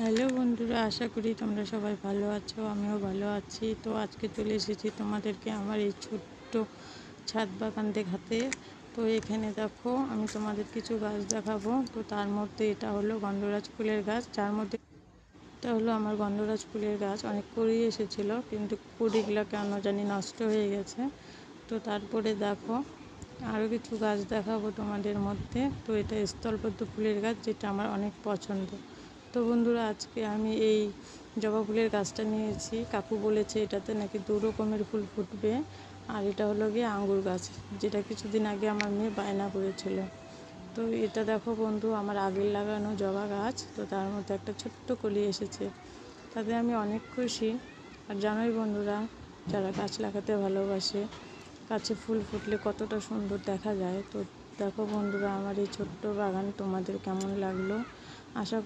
Hello বন্ধুরা, আশা করি তোমরা সবাই ভালো আছো। আমিও ভালো আছি। তো আজকে চলে এসেছি তোমাদেরকে আমার এই ছোট্ট ছাদ বাগান দেখাতে। তো এখানে দেখো, আমি তোমাদের কিছু গাছ দেখাবো। তো তার মধ্যে এটা হলো গন্ধরাজ ফুলের গাছ, যার মধ্যে এটা হলো আমার গন্ধরাজ ফুলের গাছ। অনেক কুড়ি এসেছিলো, কিন্তু কুড়িগুলো কেন জানি নষ্ট হয়ে গেছে। তো তারপরে দেখো আরও কিছু গাছ দেখাবো তোমাদের মধ্যে। তো এটা স্থলপদ্ম ফুলের গাছ, যেটা আমার অনেক পছন্দ। তো বন্ধুরা, আজকে আমি এই জবা ফুলের গাছটা নিয়েছি। কাকু বলেছে এটাতে নাকি 2 রকমের ফুল ফুটবে। আর এটা হলো গিয়ে আঙ্গুর গাছ, যেটা কিছুদিন আগে আমার মেয়ে বায়না করেছিল। তো এটা দেখো বন্ধু, আমার আগের লাগানো জবা গাছ। তো তার মধ্যে একটা ছোট্ট কলি এসেছে, তাতে আমি অনেক খুশি। আর জানোই বন্ধুরা, যারা গাছ লাগাতে ভালোবাসে, গাছে ফুল ফুটলে কতটা সুন্দর দেখা যায়। তো দেখো বন্ধুরা, আমার এই ছোট্ট বাগান তোমাদের কেমন লাগলো। আশা